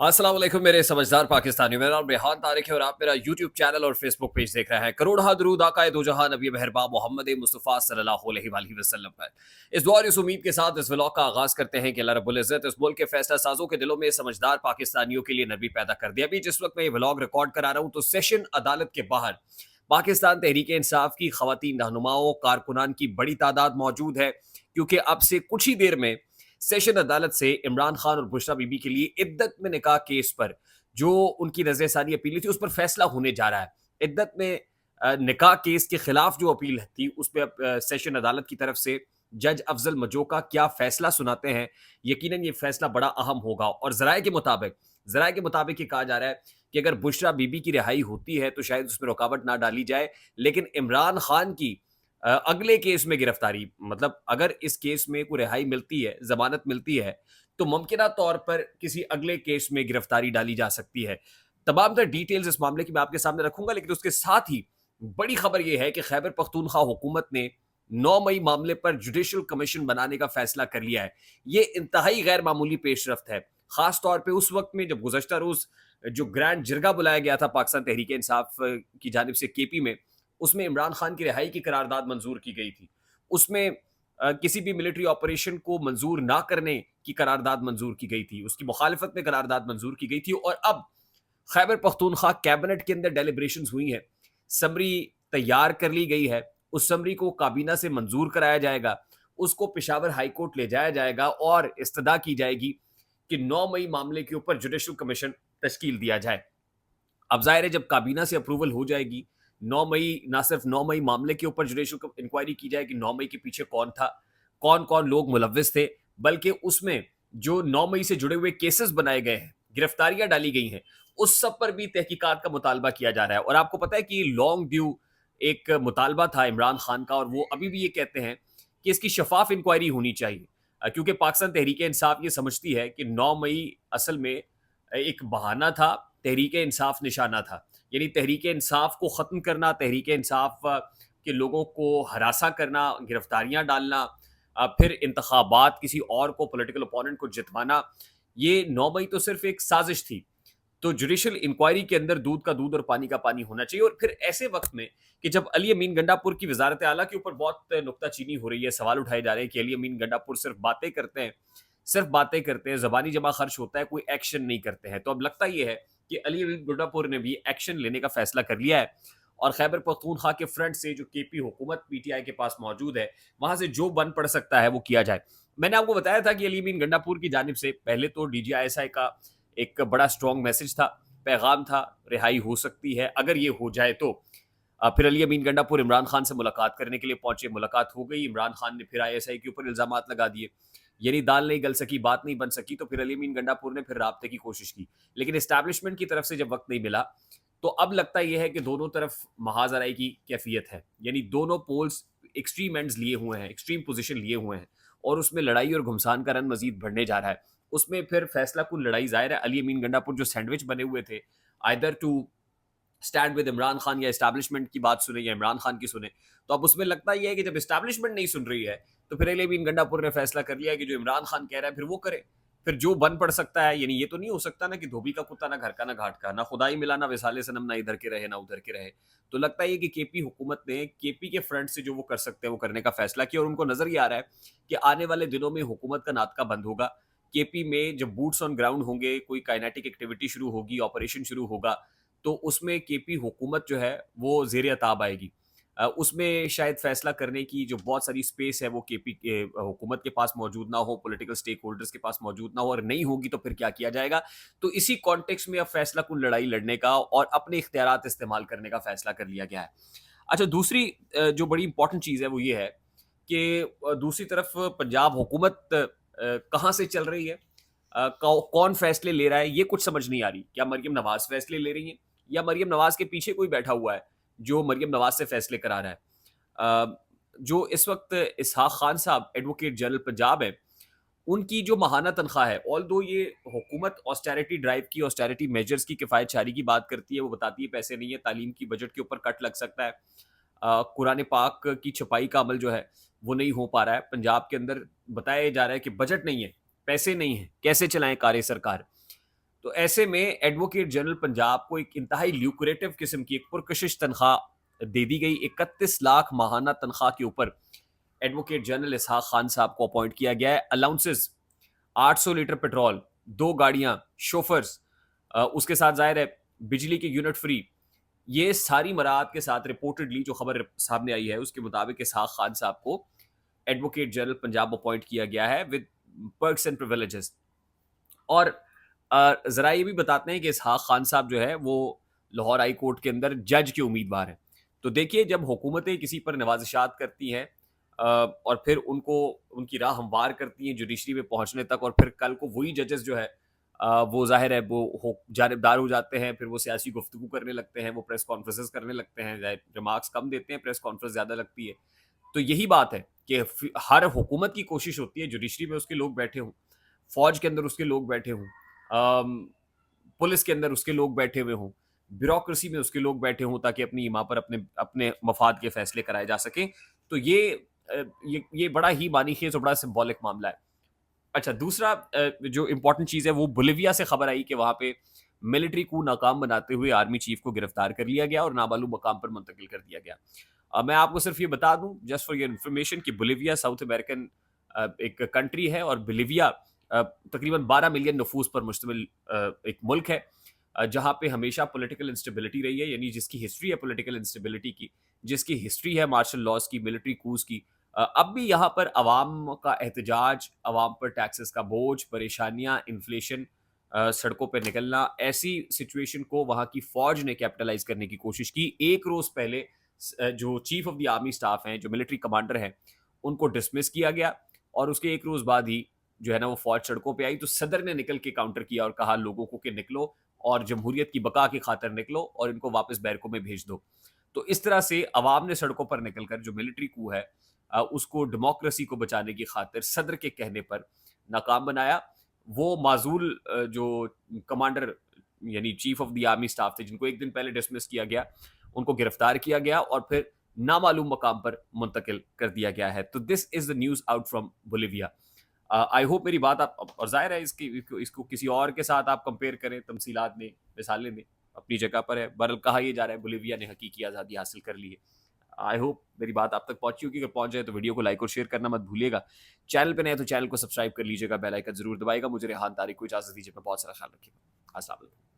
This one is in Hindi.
अस्सलाम वालेकुम मेरे समझदार पाकिस्तानियों। मेरा नाम रेहान तारिक है और आप मेरा यूट्यूब चैनल और फेसबुक पेज देख रहे हैं। करोड़ दरूद आकाए दो जहां नबी मेहरबान मोहम्मद मुस्तफ़ा सल्लल्लाहु अलैहि वसल्लम पर। इस दुआ और इस उम्मीद के साथ इस व्लॉग का आगाज करते हैं कि अल्लाह रब्बुल इज़्ज़त इस मुल्क के फैसला साजों के दिलों में समझदार पाकिस्तानियों के लिए नबी पैदा कर दिया। अभी जिस वक्त मैं ये व्लॉग रिकॉर्ड करा रहा हूँ तो सेशन अदालत के बाहर पाकिस्तान तहरीक इंसाफ की खवातीन रहनुमाओं कारकुनान की बड़ी तादाद मौजूद है, क्योंकि अब से कुछ ही देर में सेशन अदालत से इमरान खान और बुशरा बीबी के लिए इद्दत में निकाह केस पर जो उनकी नजरसानी अपील थी उस पर फैसला होने जा रहा है। इद्दत में निकाह केस के खिलाफ जो अपील थी उस पर सेशन अदालत की तरफ से जज अफजल मजोका क्या फैसला सुनाते हैं। यकीनन ये फैसला बड़ा अहम होगा और जराए के मुताबिक ये कहा जा रहा है कि अगर बुशरा बीबी की रिहाई होती है तो शायद उसमें रुकावट ना डाली जाए, लेकिन इमरान खान की अगले केस में गिरफ्तारी, मतलब अगर इस केस में कोई रिहाई मिलती है, जमानत मिलती है, तो मुमकिना तौर पर किसी अगले केस में गिरफ्तारी डाली जा सकती है। तमाम तर डिटेल्स इस मामले की मैं आपके सामने रखूंगा, लेकिन उसके साथ ही बड़ी खबर यह है कि खैबर पख्तूनख्वा हुकूमत ने 9 मई मामले पर जुडिशल कमीशन बनाने का फैसला कर लिया है। ये इंतहाई गैर मामूली पेशरफ्त है, खास तौर पे उस वक्त में जब गुज़श्ता रोज जो ग्रैंड जिरगा बुलाया गया था पाकिस्तान तहरीक इंसाफ की जानिब से केपी में, उसमें इमरान खान की रिहाई की करारदाद मंजूर की गई थी। उसमें किसी भी मिलिट्री ऑपरेशन को मंजूर ना करने की करारदाद मंजूर की गई थी, उसकी मुखालिफत में करारदाद मंजूर की गई थी और अब खैबर पख्तूनख्वा कैबिनेट के अंदर डेलिब्रेशन हुई है, समरी तैयार कर ली गई है, उस समरी को काबीना से मंजूर कराया जाएगा, उसको पेशावर हाई कोर्ट ले जाया जाएगा और इस्तदा की जाएगी कि 9 मई मामले के ऊपर जुडिशल कमीशन तश्कील दिया जाए। अब ज़ाहिर है जब काबीना से अप्रूवल हो जाएगी, 9 मई, ना सिर्फ 9 मई मामले के ऊपर जुडिशल इंक्वायरी की जाएगी, 9 मई के पीछे कौन था, कौन-कौन लोग मुलव्विस थे, बल्कि उसमें जो 9 मई से जुड़े हुए केसेस बनाए गए हैं, गिरफ्तारियां डाली गई हैं, उस सब पर भी तहकीकात का मुतालबा किया जा रहा है। और आपको पता है कि लॉन्ग ड्यू एक मुतालबा था इमरान खान का और वो अभी भी ये कहते हैं कि इसकी शफाफ इंक्वायरी होनी चाहिए। क्योंकि पाकिस्तान तहरीक इंसाफ ये समझती है कि 9 मई असल में एक बहाना था, तहरीक इंसाफ निशाना था। यानी तहरीक इंसाफ को ख़त्म करना, तहरीक इंसाफ के लोगों को हरासा करना, गिरफ्तारियां डालना, फिर इंतखाबात किसी और को, पॉलिटिकल ओपोनेंट को जितवाना, ये 9 मई तो सिर्फ एक साजिश थी। तो जुडिशल इंक्वायरी के अंदर दूध का दूध और पानी का पानी होना चाहिए। और फिर ऐसे वक्त में कि जब अली अमीन गंडापुर की वजारत आला के ऊपर बहुत नुक्ताचीनी हो रही है, सवाल उठाए जा रहे हैं कि अली अमीन गंडापुर सिर्फ बातें करते हैं, जबानी जमा खर्च होता है, कोई एक्शन नहीं करते हैं। तो अब लगता यह है कि अली अमीन गंडापुर ने भी एक्शन लेने का फैसला कर लिया है और खैबर पख्तूनख्वा के फ्रंट से जो केपी हुकूमत पीटीआई के पास मौजूद है, वहां से जो बन पड़ सकता है वो किया जाए। मैंने आपको बताया था कि अली अमीन गंडापुर की जानिब से पहले तो डीजीआईएसआई का एक बड़ा स्ट्रॉन्ग मैसेज था, पैगाम था, रिहाई हो सकती है अगर ये हो जाए तो। फिर अली अमीन गंडापुर इमरान खान से मुलाकात करने के लिए पहुंचे, मुलाकात हो गई, इमरान खान ने फिर आईएसआई के ऊपर इल्जामात लगा दिए। यानी दाल नहीं गल सकी, बात नहीं बन सकी, तो फिर अली अमीन गंडापुर ने फिर राब्ते की कोशिश की, लेकिन इस्टेब्लिशमेंट की तरफ से जब वक्त नहीं मिला तो अब लगता यह है कि दोनों तरफ महाजराई की कैफियत है। यानी दोनों पोल्स एक्सट्रीम एंड्स लिए हुए हैं, एक्सट्रीम पोजीशन लिए हुए हैं और उसमें लड़ाई और घुमसान का रन मजीद बढ़ने जा रहा है। उसमें फिर फैसला कुल लड़ाई ज़ाहिर है अली अमीन गंडापुर जो सैंडविच बने हुए थे, either to stand with Imran Khan या एस्टैब्लिशमेंट की बात सुने या इमरान खान की सुने, तो अब उसमें लगता यह है कि जब एस्टैब्लिशमेंट नहीं सुन रही है तो फिर अली अमीन गंडापुर ने फैसला कर लिया कि जो इमरान खान कह रहा है फिर वो करे, फिर जो बन पड़ सकता है। यानी ये तो नहीं हो सकता ना कि धोबी का कुत्ता ना घर का ना घाट का, ना खुदाई मिला ना विसाले सनम, ना इधर के रहे ना उधर के रहे। तो लगता है कि केपी हुकूमत ने केपी के फ्रंट से जो वो कर सकते हैं वो करने का फैसला किया और उनको नजर ये आ रहा है कि आने वाले दिनों में हुकूमत का नाटका बंद होगा। केपी में जब बूट्स ऑन ग्राउंड होंगे, कोई काइनेटिक एक्टिविटी शुरू होगी, ऑपरेशन शुरू होगा, तो उसमें केपी हुकूमत जो है वो ज़ेर ताब आएगी। उसमें शायद फैसला करने की जो बहुत सारी स्पेस है वो केपी के हुकूमत के पास मौजूद ना हो, पॉलिटिकल स्टेक होल्डर्स के पास मौजूद ना हो, और नहीं होगी तो फिर क्या किया जाएगा। तो इसी कॉन्टेक्स्ट में अब फैसला कुन लड़ाई लड़ने का और अपने इख्तियारात इस्तेमाल करने का फैसला कर लिया गया है। अच्छा, दूसरी जो बड़ी इंपॉर्टेंट चीज़ है वो ये है कि दूसरी तरफ पंजाब हुकूमत कहाँ से चल रही है, कौन फैसले ले रहा है, ये कुछ समझ नहीं आ रही। क्या मरियम नवाज फैसले ले रही हैं या मरियम नवाज के पीछे कोई बैठा हुआ है जो मरियम नवाज से फैसले करा रहा है। जो इस वक्त इसहाक खान साहब एडवोकेट जनरल पंजाब है, उनकी जो माहाना तनख्वाह है, ऑल दो ये हुकूमत ऑस्टेरिटी ड्राइव की, ऑस्टेरिटी मेजर्स की किफ़ायत शारी की बात करती है, वो बताती है पैसे नहीं है, तालीम की बजट के ऊपर कट लग सकता है, कुरान पाक की छपाई का अमल जो है वो नहीं हो पा रहा है पंजाब के अंदर। बताया जा रहा है कि बजट नहीं है, पैसे नहीं है, कैसे चलाएं कार्य सरकार। तो ऐसे में एडवोकेट जनरल पंजाब को एक इंतहाई ल्यूक्रेटिव किस्म की एक पुरकशिश तनख्वाह दे दी गई। 31 लाख माहाना तनख्वाह के ऊपर एडवोकेट जनरल इसहाक खान साहब को अपॉइंट किया गया है। अलाउंसेस 800 लीटर पेट्रोल, 2 गाड़ियां, शोफर्स, उसके साथ जाहिर है बिजली की यूनिट फ्री। ये सारी मराहत के साथ रिपोर्टेडली जो खबर सामने आई है उसके मुताबिक इसहाक खान साहब को एडवोकेट जनरल पंजाब अपॉइंट किया गया है विद पर्क्स एंड प्रिविलेजेस। और ज़रा ये भी बताते हैं कि इसहाक खान साहब जो है वो लाहौर हाई कोर्ट के अंदर जज के उम्मीदवार हैं। तो देखिए, जब हुकूमतें किसी पर नवाजिशात करती हैं और फिर उनको उनकी राह हमवार करती हैं जुडिशरी में पहुंचने तक, और फिर कल को वही जजेस जो है वो ज़ाहिर है वो जानिबदार हो जाते हैं, फिर वो सियासी गुफ्तगू करने लगते हैं, वो प्रेस कॉन्फ्रेंसेस करने लगते हैं, रिमार्क्स कम देते हैं, प्रेस कॉन्फ्रेंस ज़्यादा लगती है। तो यही बात है कि हर हुकूमत की कोशिश होती है जुडिशरी में उसके लोग बैठे हों, फौज के अंदर उसके लोग बैठे हों, पुलिस के अंदर उसके लोग बैठे हुए हों, ब्यूरोक्रेसी में उसके लोग बैठे हों, ताकि अपनी ईमा पर अपने अपने मफाद के फैसले कराए जा सकें। तो ये बड़ा ही मानीखेज और बड़ा सिंबॉलिक मामला है। अच्छा, दूसरा जो इंपॉर्टेंट चीज़ है वो बोलिविया से खबर आई कि वहाँ पे मिलिट्री कू नाकाम बनाते हुए आर्मी चीफ को गिरफ्तार कर लिया गया और नामालूम मकाम पर मुंतकिल कर दिया गया। मैं आपको सिर्फ ये बता दूं जस्ट फॉर योर इन्फॉर्मेशन कि बोलिविया साउथ अमेरिकन एक कंट्री है, और बोलिविया तकरीबन 12 मिलियन नफूस पर मुश्तमिल एक मुल्क है, जहाँ पे हमेशा पॉलिटिकल इंस्टेबिलिटी रही है, यानी जिसकी हिस्ट्री है पॉलिटिकल इंस्टेबिलिटी की, जिसकी हिस्ट्री है मार्शल लॉज की, मिलिट्री कूज की। अब भी यहाँ पर अवाम का एहतजाज, अवाम पर टैक्सेस का बोझ, परेशानियां, इन्फ्लेशन, सड़कों पर निकलना, ऐसी सिचुएशन को वहाँ की फौज ने कैपिटलाइज करने की कोशिश की। एक रोज पहले जो chief of the army staff हैं, जो मिलिट्री कमांडर हैं, उनको डिसमिस किया गया, और उसके एक रोज बाद ही जो है ना वो फौज सड़कों पे आई। तो सदर ने निकल के काउंटर किया और कहा लोगों को कि निकलो और जमहूरियत की बका की खातिर निकलो और इनको वापस बैरकों में भेज दो। तो इस तरह से अवाम ने सड़कों पर निकलकर जो मिलिट्री कू है उसको डेमोक्रेसी को बचाने की खातिर सदर के कहने पर नाकाम बनाया। वो माजूल जो कमांडर यानी chief of the army staff थे, जिनको एक दिन पहले डिसमिस किया गया, उनको गिरफ्तार किया गया और फिर नामालूम मकाम पर मुंतकिल कर दिया गया है। तो this is the news out from Bolivia. I hope मेरी बात आप, और जाहिर है इसको किसी और के साथ आप कंपेयर करें, तमसीलात में, मिसालें में, अपनी जगह पर है। बहरहाल कहा यह जा रहा है बोलिविया ने हकीकी आज़ादी हासिल कर ली है। आई होप मेरी बात आप तक पहुंची होगी। अगर पहुंच जाए तो वीडियो को लाइक और शेयर करना मत भूलिएगा। चैनल पे नए तो चैनल को सब्सक्राइब कर लीजिएगा, बेल आइकन जरूर दबाएगा। मुझे रेहान तारिक को इजाजत दीजिए, बहुत सारा ख्याल रखिएगा। अस्सलाम वालेकुम।